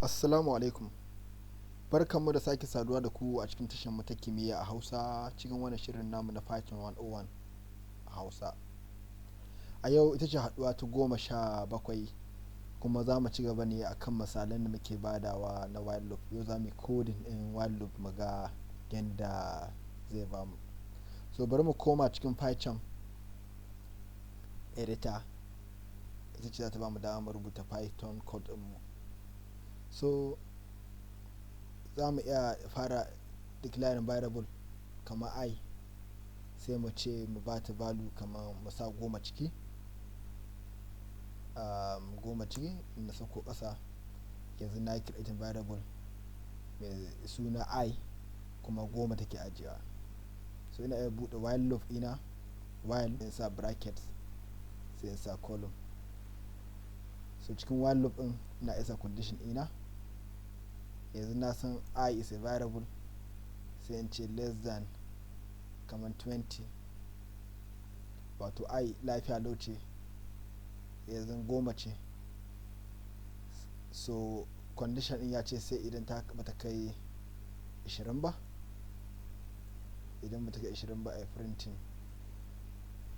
Assalamu alaikum. Barkanmu da sake saduwa da ku a cikin tashar mu ta kimiyya a Hausa cikin wani shirin namu na Python 101 a Hausa. A yau ita ce haduwa ta 17 kuma za mu ci gaba ne akan misalan da muke badawa na while loop. Yau za mu yi coding in while loop mu ga yadda zai bamu. So bari mu koma cikin Python editor. Ita ce za ta bamu dama mu rubuta Python code mu. So za mu iya fara declaring variable kamar I, sai mu ce mu bata value kamar mu sa 10 ciki, 10 ciki na sako kasa. Yanzu na creating variable mai suna I kuma 10 take ajiyewa. So ina iya bude while loop ina, while in sa bracket sai in sa column. So cikin while loop din ina isa condition ina. Yanzu na san I is a variable, sai in ce less than kamar 20, wato I lafiya lau ce, yanzu 10 ce. So condition din ya ce sai idan ta bata kai 20 ba, idan bata kai 20 ba a printing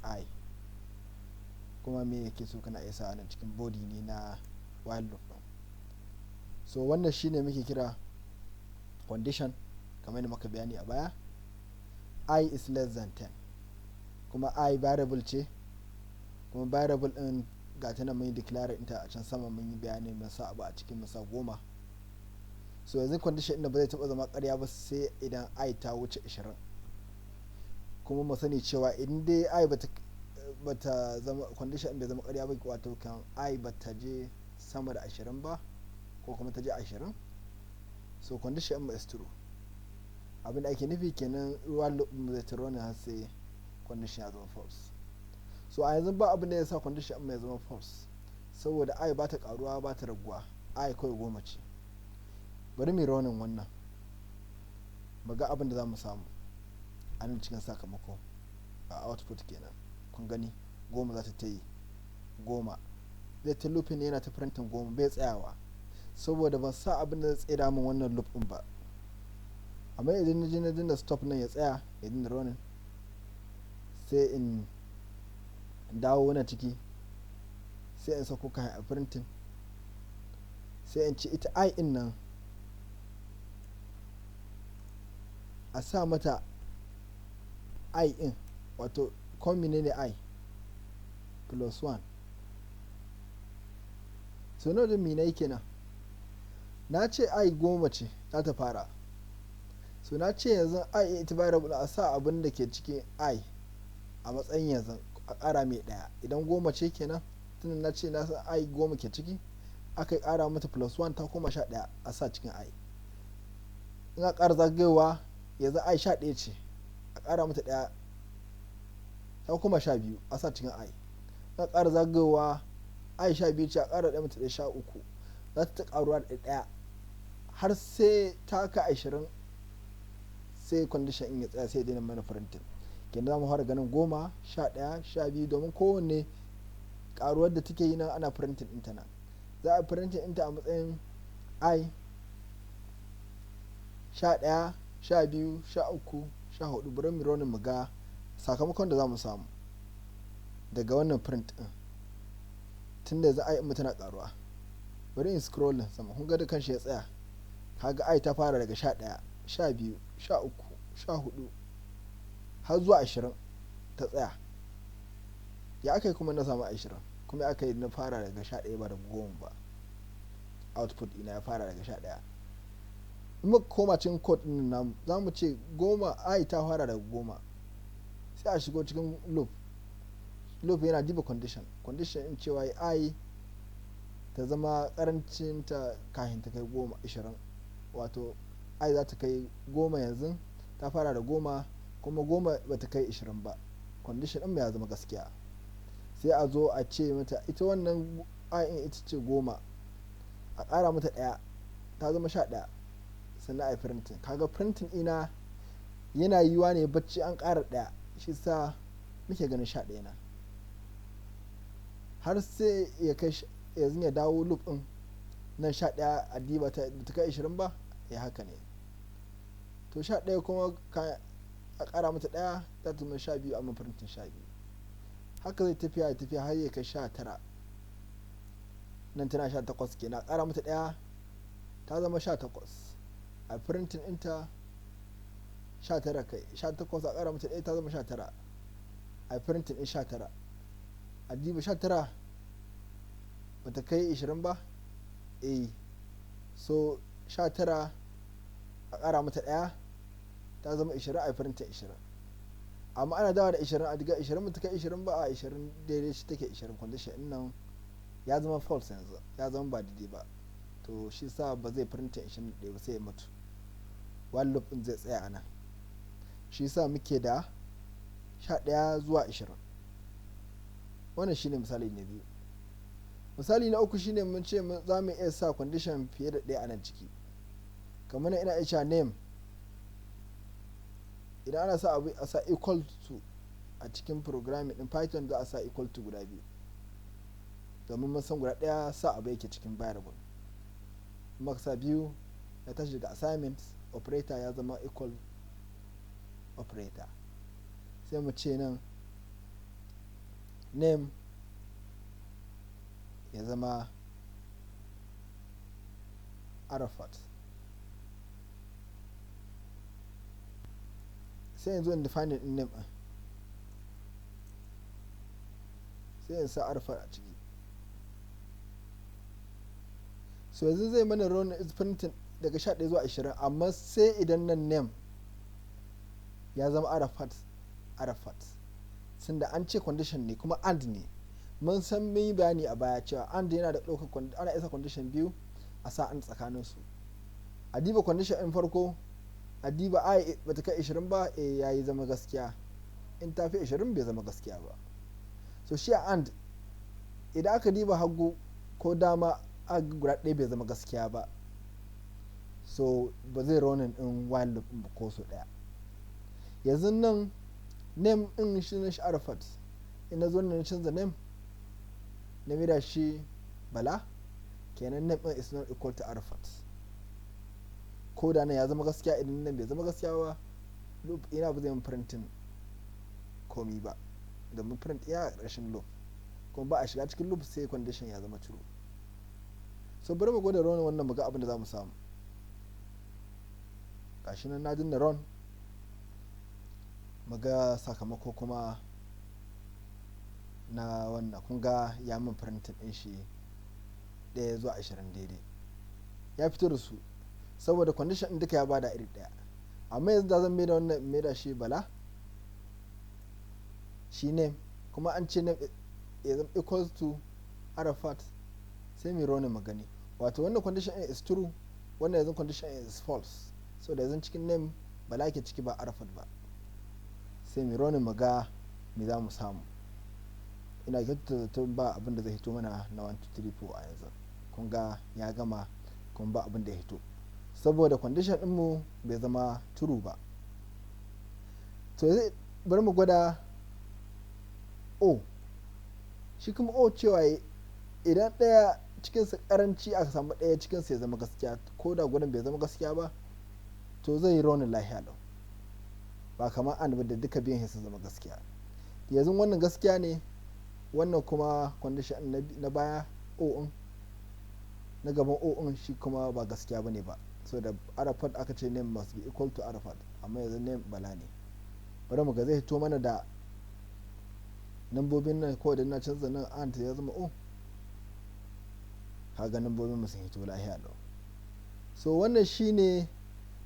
I. Kuma me yake so kana isa nan cikin body ne na while loop. So wannan shine muke kira condition kamar yadda muka bayani a baya. I is less than 10, kuma I variable ce, kuma variable din ga ta nan mun yi declare ita a can sama, mun yi bayani mun sa abu a cikin musa 10. So yanzu condition din ba zai taba zama ƙarya ba sai idan I ta wuce 20. Kuma mu sani cewa idan dai I bata zama condition din bai zama ƙarya ba, wato kan I bata je sama da 20 ba ko kuma ta je 20, so condition mu is true. Abin da ake nufi kenan while loop mu zai true ne har sai condition ya zama false. So a yanzu ba abin da ya sa condition mu ya zama false, saboda I ba ta karuwa ba ta raguwa, I kawai 10 ce. Bari mu running wannan mu ga abin da za mu samu a nan cikin sakamako a output kenan. Kun gani 10 za ta yi 10, zai ta looping yana ta printing 10 bai tsayawa, saboda ban sa abin da zai tsira min wannan loop din ba. Amma idan na je na dinda stop nan ya tsaya, ya dinda running, sai in dawo na ciki, sai in sako kayan a printing, sai in ce ita I in nan a sa mata I in, wato combine ne I plus 1. so na da mina kenan, na ce I 10 ce za ta fara. So na ce yanzu I ita variable a sa abin da ke cikin I a matsayin yanzu a ƙara mai 1. Idan 10 ce kenan, tun na ce na san I 10 ke ciki, aka ƙara mata plus 1 ta koma 11 a sa cikin I. In a ƙara zagayowa yanzu I 11 ce, a ƙara mata 1 ta koma 12 a sa cikin I. In a ƙara zagayowa I 12 ce, a ƙara 1 mata 13, za ta ƙaruwa da 1 har sai ta ka 20, sai condition in ya tsaya sai daina mana printing. Kenan za mu fara ganin 10, 11, 12 domin kowanne karuwar da take yi nan ana printing ɗinta nan. Za a printing ɗinta a matsayin I 11, 12, 13, 14. Bari mu running mu ga sakamakon da za mu samu daga wannan print ɗin, tunda za a yi tana karuwa. Bari in scroll sama, kun ga da kanshi ya tsaya. Kaga I ta fara daga 11, 12, 13, 14 har zuwa 20 ta tsaya. Ya aka yi kuma na samu 20, kuma aka yi na fara daga 11 ba da 10 ba. Output ina ya fara daga 11. In muka koma cikin code din namu, za mu ce 10 I ta fara daga 10, sai a shigo cikin loop. Loop yana diba condition in cewa I ta zama karancin ta kafin ta kai 20, wato I za ta kai 10 yanzu, ta fara da 10 kuma 10 ba ta kai 20 ba. Condition din ya zama gaskiya. Sai a zo a ce mata ita wannan I in ita ce 10, a ƙara mata 1 ta zama 11, sannan a yi printing. Kaga printing ina yana yiwa ne bacci an ƙara 1, shi sa muke ganin 11 na. har sai ya kai yanzu ya dawo loop din nan 11 a diba ta kai 20 ba ya haka ne. to 11 kuma a kara mata 1 ta zama 12 amma printin 12 haka zai tafiya har ya kai 19 nan tana 18 kenan a kara mata 1 ta zama 18 a printin ɗinta 19 kai 18 a kara mata 1 ta zama 19 a printin ɗin 19 a diba 19 bata kai 20 ba so 19 a kara mata 1 ta zama 20 a printin 20 amma ana dawa da 20 a diga 20 bata kai 20 ba a 20 daidai shi take 20 condition ɗin nan ya zama false yanzu ya zama ba daidai ba to shi sa ba zai printin 21 ba sai ya mutu while loop ɗin zai tsaya a nan shi sa muke da 11 zuwa 20 wannan shine misali na biyu. Misali na uku shine mun ce za mu iya sa condition fiye da ɗaya a nan ciki kamar ina iya cewa name idan ana sa abu a sa equal to a cikin programming din python za a sa equal to guda biyu domin mun san guda ɗaya sa abu yake cikin variable kuma sa biyu ya tashi daga assignment operator ya zama equal operator sai mu ce nan name ya zama Arafat sai yanzu in define din name sai in sa Arafat a ciki so yanzu zai mana run is printing daga 11 zuwa 20 amma sai idan nan name ya zama Arafat sun da an ce condition ne kuma and ne mun san mun yi bayani a baya cewa and yana da ɗaukar ana isa condition biyu a sa an tsakanin su a diba condition in farko a diba ai bata kai 20 ba yayi zama gaskiya in ta fi 20 bai zama gaskiya ba so shi a and idan aka diba hagu ko dama a guda ɗaya bai zama gaskiya ba so ba zai ronin din while loop ba ko so ɗaya yanzu nan name din shi na Arafat ina zo na canza name na mira shi Bala kenan name din is not equal to Arafat ko da nan ya zama gaskiya idan nan bai zama gaskiya ba loop ina ba zai mun printing komi ba da mun print iya ƙarshen loop kuma ba a shiga cikin loop sai condition ya zama true so bari mu gwada run wannan mu ga abin da za mu samu gashi nan na dinna run mu ga sakamako kuma na wannan kun ga ya min printing din shi 1 zuwa 20 daidai ya fito da su saboda condition din duka ya bada iri daya amma yanzu da zan mai da wannan mai da shi Bala shi name kuma an ce name is equals to Arafat sai mai rone magani wato wannan condition is true wannan yanzu condition is false so da yanzu cikin name Bala ke ciki ba Arafat ba sai mai rone maga me za mu samu ina kyautata ba abin da zai hito mana na 1 2 3 4 a yanzu kun ga ya gama kuma ba abin da ya hito saboda condition ɗinmu bai zama true ba to zai bari mu gwada o shi kuma o cewa idan ɗaya cikinsa karanci aka samu ɗaya cikinsa ya zama gaskiya ko da gudun bai zama gaskiya ba to zai yi raunin lahiya lau ba kamar an da duka biyan sun zama gaskiya yanzu wannan gaskiya ne wannan kuma condition na baya o na gaban o shi kuma ba gaskiya bane ba so da Arafat aka ce name must be equal to Arafat amma yanzu name Bala ne bari mu ga zai hito mana da nambobin nan ko da na canza nan ant ya zama o kaga nambobin mu sun hito lahiya lau so wannan shine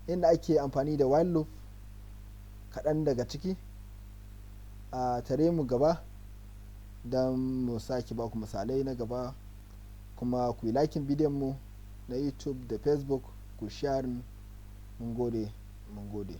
inda ake amfani da while loop kaɗan daga ciki a tare mu gaba don mu sake baku misalai na gaba kuma ku yi likin bidiyon mu na YouTube da Facebook ku share mun gode